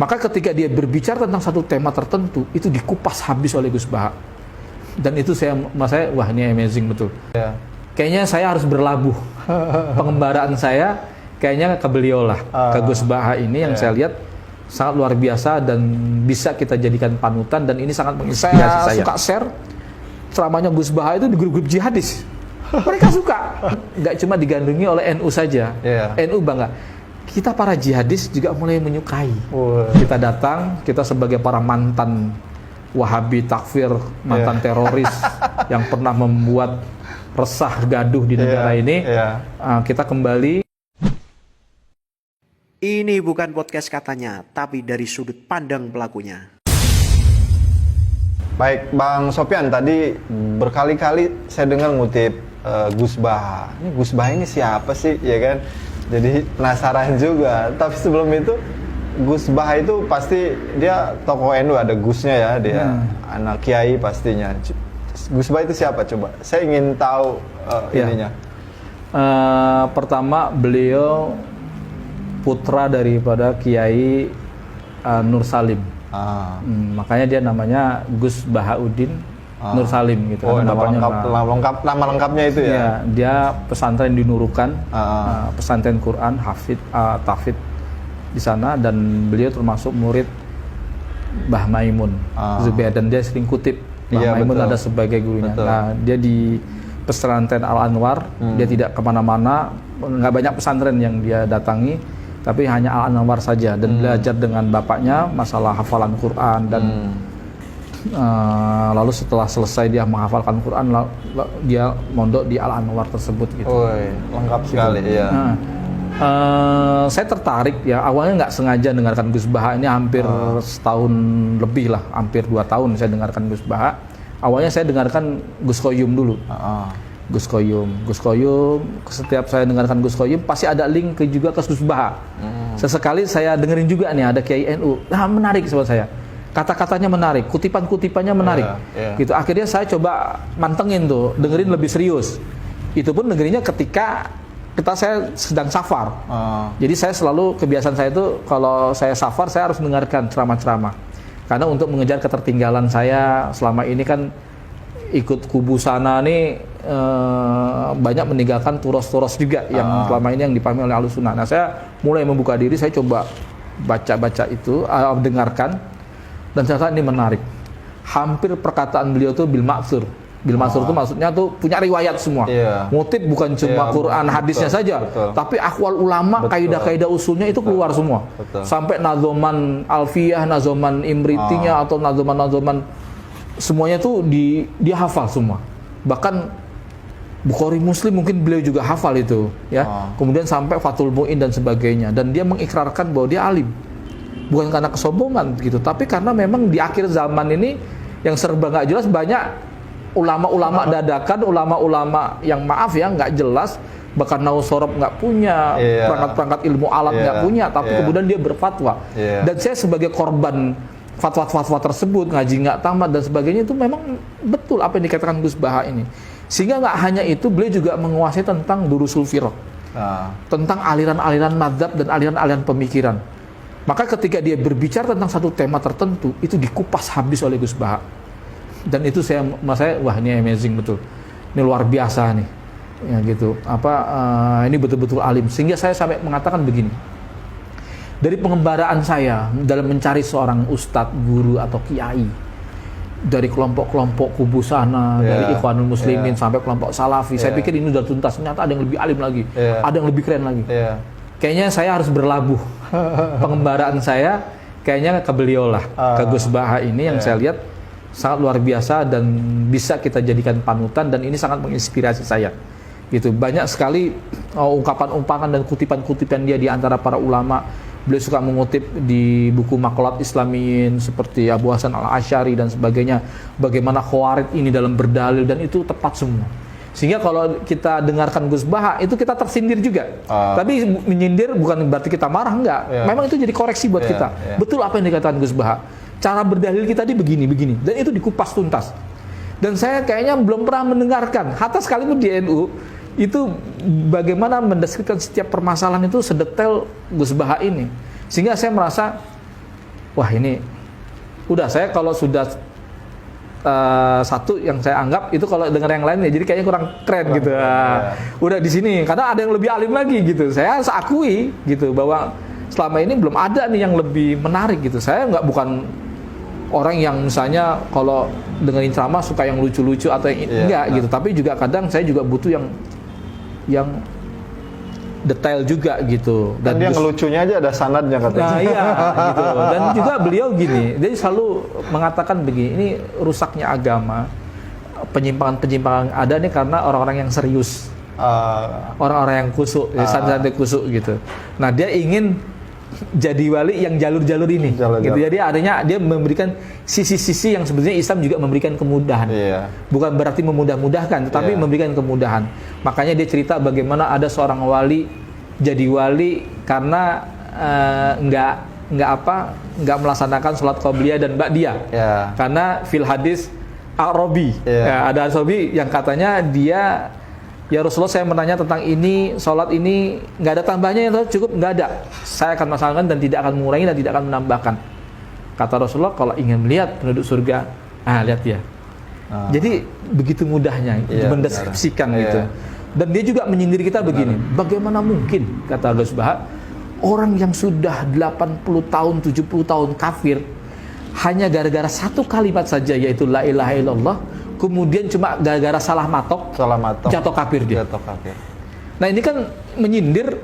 Maka ketika dia berbicara tentang satu tema tertentu, itu dikupas habis oleh Gus Baha. Dan itu saya, wah ini amazing betul. Ya. Kayaknya saya harus berlabuh pengembaraan saya kayaknya ke beliau lah, ke Gus Baha ini yang saya lihat sangat luar biasa dan bisa kita jadikan panutan, dan ini sangat menginspirasi saya. Saya suka share ceramahnya Gus Baha itu di grup-grup jihadis. Mereka suka, nggak cuma digandrungi oleh NU saja. NU bangga. Kita para jihadis juga mulai menyukai. Kita datang, kita sebagai para mantan Wahabi takfir, mantan teroris yang pernah membuat resah gaduh di negara ini, kita kembali. Ini bukan podcast katanya, tapi dari sudut pandang pelakunya. Baik, Bang Sopyan, tadi berkali-kali saya dengar ngutip Gus Baha. Ini Gus Baha ini siapa sih, ya kan? Jadi penasaran juga. Tapi sebelum itu, Gus Baha itu pasti dia tokoh NU, ada Gusnya ya, dia anak kiai pastinya. Gus Baha itu siapa coba? Saya ingin tahu ininya. Pertama, beliau putra daripada Kiai Nur Salim. Makanya dia namanya Gus Bahauddin Nur Salim gitu. Nama lengkapnya itu ya? Iya, dia pesantren di Nurukan, pesantren Quran, hafid, tahfidz di sana, dan beliau termasuk murid Mbah Maimun Zubair, dan dia sering kutip Mbah Maimun ada sebagai gurunya. Nah, dia di pesantren Al Anwar, dia tidak kemana-mana, nggak banyak pesantren yang dia datangi, tapi hanya Al Anwar saja, dan belajar dengan bapaknya masalah hafalan Quran, dan lalu setelah selesai dia menghafalkan Quran, dia mondok di Al Anwar tersebut gitu. Lengkap sekali ya. Saya tertarik ya, awalnya nggak sengaja dengarkan Gus Baha ini hampir setahun lebih lah, hampir 2 tahun saya dengarkan Gus Baha. Awalnya saya dengarkan Gus Qoyum dulu. Gus Qoyum, setiap saya dengarkan Gus Qoyum pasti ada link juga ke Gus Baha. Sesekali saya dengerin juga nih ada Kiai NU. Nah, menarik buat saya. Kata-katanya menarik, kutipan-kutipannya menarik. Gitu. Akhirnya saya coba mantengin tuh, dengerin lebih serius. Itu pun dengerinnya ketika saya sedang safar. Jadi saya selalu, kebiasaan saya itu kalau saya safar saya harus mendengarkan ceramah-ceramah. Karena untuk mengejar ketertinggalan saya selama ini kan ikut kubu sana nih, banyak meninggalkan turos-turos juga yang selama ini yang dipahami oleh Ahlussunnah. Nah, saya mulai membuka diri, saya coba baca-baca itu, dengarkan, dan ternyata ini menarik. Hampir perkataan beliau tuh bil ma'tsur. Bil ma'tsur itu maksudnya tuh punya riwayat semua. Ngutip bukan cuma Quran hadisnya saja, tapi akwal ulama, kaidah-kaidah usulnya itu keluar semua. Sampai nazoman alfiyah, nazoman imritinya atau nazoman semuanya tuh dia hafal semua. Bahkan Bukhari Muslim mungkin beliau juga hafal itu ya. Kemudian sampai Fathul Mu'in dan sebagainya, dan dia mengikrarkan bahwa dia alim. Bukan karena kesombongan gitu, tapi karena memang di akhir zaman ini yang serba nggak jelas, banyak ulama-ulama dadakan, ulama-ulama yang maaf ya nggak jelas, bahkan nausorob nggak punya, perangkat-perangkat ilmu alat nggak punya, tapi kemudian dia berfatwa. Dan saya sebagai korban fatwa-fatwa tersebut, ngaji nggak tamat dan sebagainya, itu memang betul apa yang dikatakan Gus Baha ini. Sehingga nggak hanya itu, beliau juga menguasai tentang durusul firaq, tentang aliran-aliran madzhab dan aliran-aliran pemikiran. Maka ketika dia berbicara tentang satu tema tertentu, itu dikupas habis oleh Gus Baha. Dan itu saya wah ini amazing betul. Ini luar biasa nih. Ya gitu. Ini betul-betul alim. Sehingga saya sampai mengatakan begini. Dari pengembaraan saya dalam mencari seorang ustadz, guru atau kiai, dari kelompok-kelompok kubu sana, dari Ikhwanul Muslimin sampai kelompok Salafi, saya pikir ini sudah tuntas. Ternyata ada yang lebih alim lagi, ada yang lebih keren lagi. Kayaknya saya harus berlabuh pengembaraan saya kayaknya ke beliau lah, ke Gus Baha ini yang saya lihat sangat luar biasa dan bisa kita jadikan panutan, dan ini sangat menginspirasi saya. Gitu. Banyak sekali ungkapan-ungkapan dan kutipan-kutipan dia di antara para ulama. Beliau suka mengutip di buku Maqalat Islamiyin seperti Abu Hasan Al-Asy'ari dan sebagainya, bagaimana Khawarij ini dalam berdalil, dan itu tepat semua. Sehingga kalau kita dengarkan Gus Baha, itu kita tersindir juga. Tapi menyindir bukan berarti kita marah, enggak. Memang itu jadi koreksi buat kita. Betul apa yang dikatakan Gus Baha. Cara berdalil kita di begini. Dan itu dikupas tuntas. Dan saya kayaknya belum pernah mendengarkan, hatta sekalipun di NU, itu bagaimana mendeskripsikan setiap permasalahan itu sedetail Gus Baha ini. Sehingga saya merasa wah ini udah, saya kalau sudah satu yang saya anggap itu kalau dengar yang lain ya jadi kayaknya kurang keren gitu. Udah di sini karena ada yang lebih alim lagi gitu. Saya harus akui gitu bahwa selama ini belum ada nih yang lebih menarik gitu. Saya bukan orang yang misalnya kalau dengerin ceramah suka yang lucu-lucu atau yang enggak gitu. Tapi juga kadang saya juga butuh yang detail juga gitu. Dan dia ngelucunya aja ada sanadnya katanya. Nah iya gitu. Dan juga beliau gini, dia selalu mengatakan begini, ini rusaknya agama, penyimpangan-penyimpangan ada nih karena orang-orang yang serius, orang-orang yang kusuk, santai-santai kusuk gitu. Nah dia ingin jadi wali yang jalur-jalur ini, gitu. Jadi adanya dia memberikan sisi-sisi yang sebenarnya Islam juga memberikan kemudahan. Bukan berarti memudah-mudahkan, tetapi memberikan kemudahan. Makanya dia cerita bagaimana ada seorang wali jadi wali karena nggak melaksanakan sholat qabliyah dan ba'diyah. Karena fil hadis Arabi, ada Arabi yang katanya dia, ya Rasulullah saya menanya tentang ini, sholat ini nggak ada tambahnya ya cukup, nggak ada. Saya akan melaksanakan dan tidak akan mengurangi dan tidak akan menambahkan. Kata Rasulullah kalau ingin melihat penduduk surga, lihat dia. Jadi begitu mudahnya mendeskripsikan gitu. Dan dia juga menyindir kita begini, bagaimana mungkin kata Gus Baha, orang yang sudah 80 tahun, 70 tahun kafir hanya gara-gara satu kalimat saja yaitu la ilaha illallah, kemudian cuma gara-gara salah matok jatuh kafir dia. Nah ini kan menyindir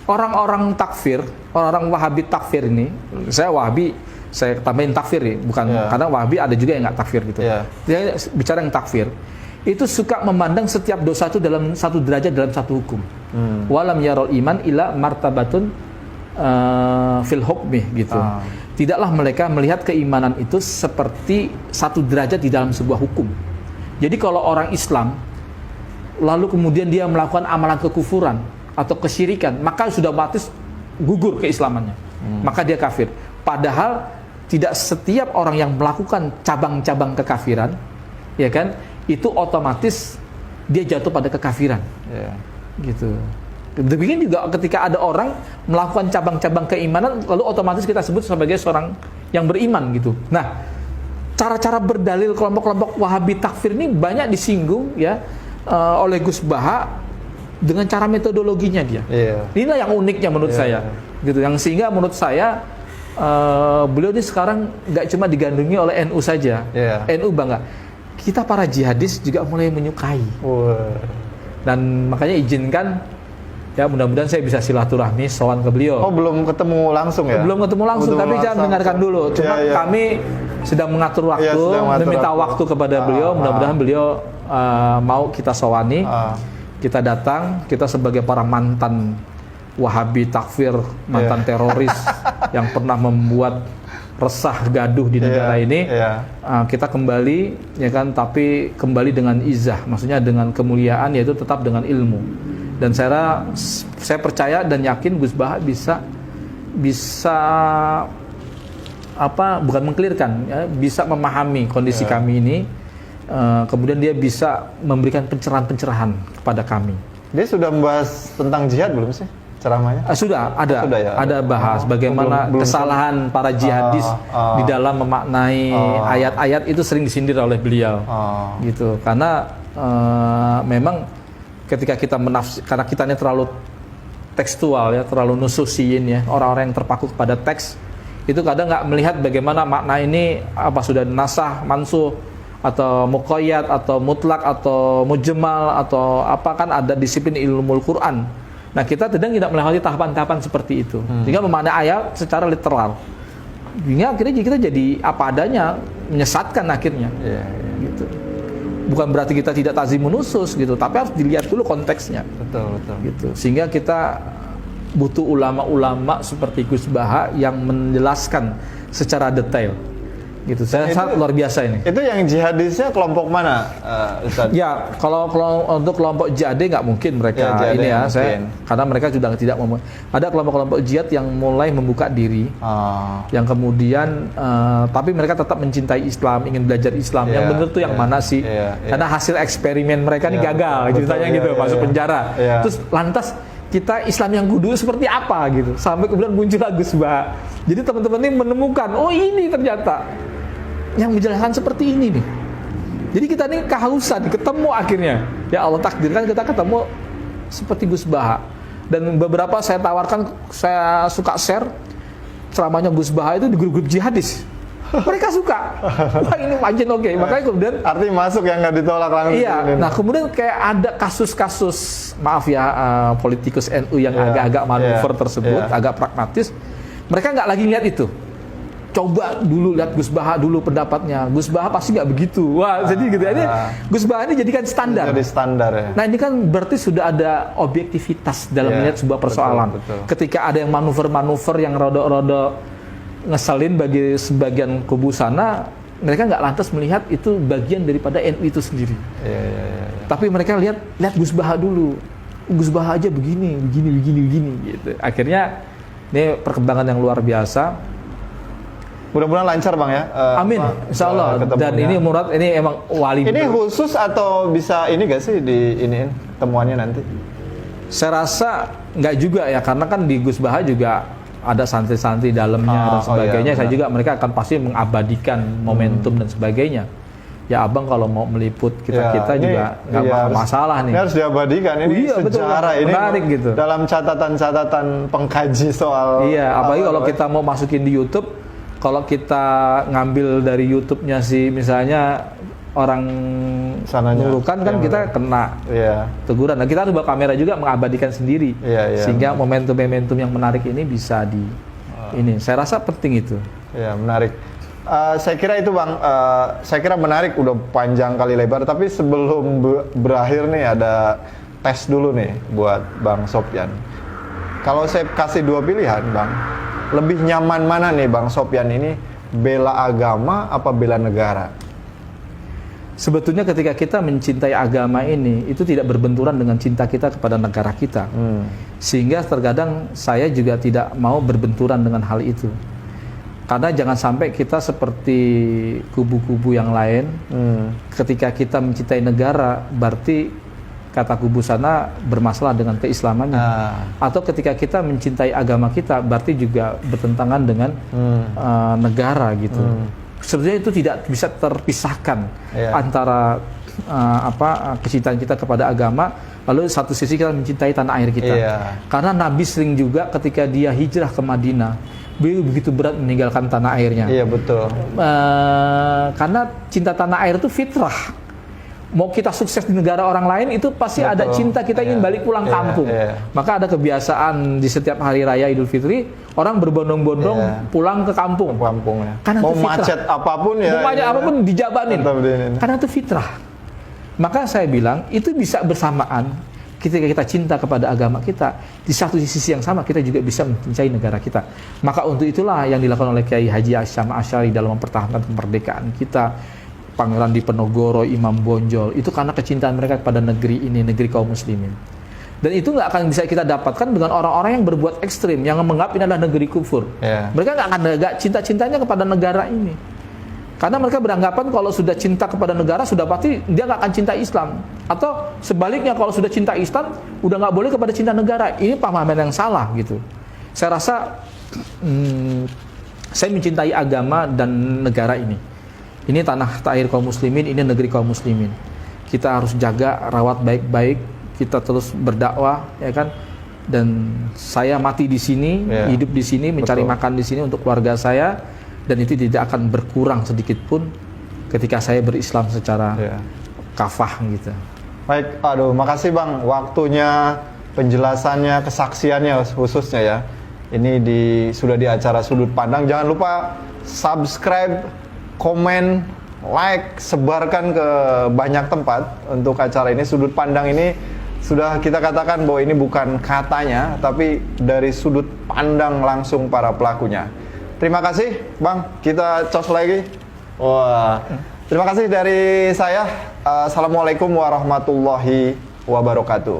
orang-orang takfir, orang-orang Wahabi takfir ini. Saya Wahabi, saya tambahin takfir ya, bukan karena Wahabi ada juga yang nggak takfir gitu. Dia bicara yang takfir, itu suka memandang setiap dosa itu dalam satu derajat, dalam satu hukum. Walam yarol iman ila martabatun fil hukmi gitu. Tidaklah mereka melihat keimanan itu seperti satu derajat di dalam sebuah hukum. Jadi kalau orang Islam lalu kemudian dia melakukan amalan kekufuran atau kesyirikan, maka sudah otomatis gugur keislamannya. Maka dia kafir. Padahal tidak setiap orang yang melakukan cabang-cabang kekafiran, ya kan, itu otomatis dia jatuh pada kekafiran. Gitu. Demikian juga ketika ada orang melakukan cabang-cabang keimanan, lalu otomatis kita sebut sebagai seorang yang beriman gitu. Nah, cara-cara berdalil kelompok-kelompok Wahabi takfir ini banyak disinggung ya oleh Gus Baha dengan cara metodologinya dia. Inilah yang uniknya menurut saya, gitu. Yang sehingga menurut saya beliau ini sekarang nggak cuma digandungi oleh NU saja, NU bangga. Kita para jihadis juga mulai menyukai. Dan makanya izinkan. Ya mudah-mudahan saya bisa silaturahmi sowan ke beliau. Oh belum ketemu langsung ya? Belum ketemu langsung, tapi jangan dengarkan dulu. Cuma kami sedang mengatur waktu, meminta waktu kepada beliau. Mudah-mudahan beliau mau kita sowani, kita datang, kita sebagai para mantan Wahabi takfir, mantan teroris yang pernah membuat resah gaduh di negara ini, kita kembali, ya kan? Tapi kembali dengan izah, maksudnya dengan kemuliaan, yaitu tetap dengan ilmu. Dan saya percaya dan yakin Gus Baha bisa bukan mengkelirkan, ya, bisa memahami kondisi kami ini, kemudian dia bisa memberikan pencerahan-pencerahan kepada kami. Dia sudah membahas tentang jihad belum sih ceramahnya? Sudah ada, ada bahas bagaimana kesalahan para jihadis di dalam memaknai ayat-ayat itu sering disindir oleh beliau, gitu. Karena memang ketika kita karena kita ini terlalu tekstual ya, terlalu nususiin ya, orang-orang yang terpaku kepada teks itu kadang nggak melihat bagaimana makna ini apa sudah nasah, mansuh, atau muqayyad, atau mutlak, atau mujmal, atau apa, kan ada disiplin ilmu Quran. Nah kita tidak melewati tahapan-tahapan seperti itu, sehingga memaknai ayat secara literal, sehingga akhirnya kita jadi apa adanya, menyesatkan akhirnya. Gitu. Bukan berarti kita tidak tazimun nusus gitu, tapi harus dilihat dulu konteksnya. Betul. Gitu. Sehingga kita butuh ulama-ulama seperti Gus Baha yang menjelaskan secara detail. Gitu. Saya sangat luar biasa ini. Itu yang jihadisnya kelompok mana, Ustaz? Ya, kalau untuk kelompok jihad nggak mungkin mereka ini ya, karena mereka sudah tidak ada kelompok-kelompok jihad yang mulai membuka diri, yang kemudian tapi mereka tetap mencintai Islam, ingin belajar Islam. Yang benar tuh yang mana sih? Karena hasil eksperimen mereka ini gagal, ceritanya gitu, masuk penjara. Terus lantas kita Islam yang kudu seperti apa gitu. Sampai kemudian muncullah Gus Baha. Jadi teman-teman ini menemukan, oh ini ternyata yang menjelaskan seperti ini nih. Jadi kita ini kehausan, ketemu akhirnya. Ya Allah takdirkan kita ketemu seperti Gus Baha. Dan beberapa saya tawarkan, saya suka share ceramahnya Gus Baha itu di grup-grup jihadis. Mereka suka. Wah ini majen oke. Makanya kemudian artinya masuk yang nggak ditolak langsung. iya. Nah kemudian kayak ada kasus-kasus, maaf ya, politikus NU yang agak-agak manuver tersebut, agak pragmatis. Mereka nggak lagi lihat itu. Coba dulu lihat Gus Baha dulu pendapatnya. Gus Baha pasti nggak begitu. Wah jadi gitu. Ini Gus Baha ini jadikan standar. Jadi standar ya. Nah ini kan berarti sudah ada objektivitas dalam melihat sebuah persoalan. Betul. Ketika ada yang manuver-manuver yang rodo-rodo ngeselin bagi sebagian kubu sana, mereka nggak lantas melihat itu bagian daripada NU itu sendiri. Iya. Tapi mereka lihat Gus Baha dulu. Gus Baha aja begini gitu. Akhirnya ini perkembangan yang luar biasa. Mudah-mudahan lancar Bang ya. Amin, insya Allah. Dan ini Murad ini emang wali. Ini khusus atau bisa ini gak sih di iniin temuannya nanti? Saya rasa nggak juga ya, karena kan di Gus Baha juga ada santri-santri dalamnya dan sebagainya. Saya juga mereka akan pasti mengabadikan momentum dan sebagainya. Ya abang kalau mau meliput kita juga nggak masalah nih. Ini harus diabadikan. Ini sejarah betul, ini menarik gitu. Dalam catatan-catatan pengkaji soal. Iya, apalagi kalau kita mau masukin di YouTube, kalau kita ngambil dari YouTube-nya si misalnya orang Nurukan kan kita kena teguran. Nah kita harus bawa kamera juga mengabadikan sendiri, sehingga momentum-momentum yang menarik ini bisa ini. Saya rasa penting itu. Ya menarik. Saya kira itu Bang. Saya kira menarik. Udah panjang kali lebar. Tapi sebelum berakhir nih ada tes dulu nih buat Bang Sopyan. Kalau saya kasih dua pilihan Bang, lebih nyaman mana nih Bang Sopyan ini? Bela agama apa bela negara? Sebetulnya ketika kita mencintai agama ini, itu tidak berbenturan dengan cinta kita kepada negara kita. Sehingga terkadang saya juga tidak mau berbenturan dengan hal itu. Karena jangan sampai kita seperti kubu-kubu yang lain, ketika kita mencintai negara, berarti kata kubu sana bermasalah dengan keislamannya. Atau ketika kita mencintai agama kita, berarti juga bertentangan dengan negara gitu. Sebetulnya itu tidak bisa terpisahkan antara kecintaan kita kepada agama, lalu satu sisi kita mencintai tanah air kita. Karena Nabi sering juga ketika dia hijrah ke Madinah, beliau begitu berat meninggalkan tanah airnya. Iya betul. Karena cinta tanah air itu fitrah. Mau kita sukses di negara orang lain itu pasti ada cinta kita ingin balik pulang kampung. Maka ada kebiasaan di setiap hari raya Idul Fitri orang berbondong-bondong pulang ke kampung. Karena mau itu fitrah. macet apapun ya. Mau macet apapun dijabanin. Karena itu fitrah. Maka saya bilang itu bisa bersamaan ketika kita cinta kepada agama kita, di satu sisi yang sama kita juga bisa mencintai negara kita. Maka untuk itulah yang dilakukan oleh Kiai Haji Asyam Asy'ari dalam mempertahankan kemerdekaan kita. Pangeran Diponegoro, Imam Bonjol, itu karena kecintaan mereka kepada negeri ini, negeri kaum muslimin. Dan itu nggak akan bisa kita dapatkan dengan orang-orang yang berbuat ekstrim, yang menganggap ini adalah negeri kufur. Mereka nggak akan ada cinta-cintanya kepada negara ini. Karena mereka beranggapan kalau sudah cinta kepada negara, sudah pasti dia nggak akan cinta Islam. Atau sebaliknya, kalau sudah cinta Islam, udah nggak boleh kepada cinta negara. Ini pemahaman yang salah gitu. Saya rasa, saya mencintai agama dan negara ini. Ini tanah air kaum muslimin, ini negeri kaum muslimin. Kita harus jaga, rawat baik-baik, kita terus berdakwah, ya kan? Dan saya mati di sini, hidup di sini, mencari makan di sini untuk keluarga saya, dan itu tidak akan berkurang sedikit pun ketika saya berislam secara kafah gitu. Baik, makasih Bang, waktunya, penjelasannya, kesaksiannya khususnya ya. Ini sudah di acara Sudut Pandang. Jangan lupa subscribe, komen, like, sebarkan ke banyak tempat untuk acara ini. Sudut Pandang ini sudah kita katakan bahwa ini bukan katanya, tapi dari sudut pandang langsung para pelakunya. Terima kasih Bang, kita cos lagi. Wah, terima kasih dari saya. Assalamualaikum warahmatullahi wabarakatuh.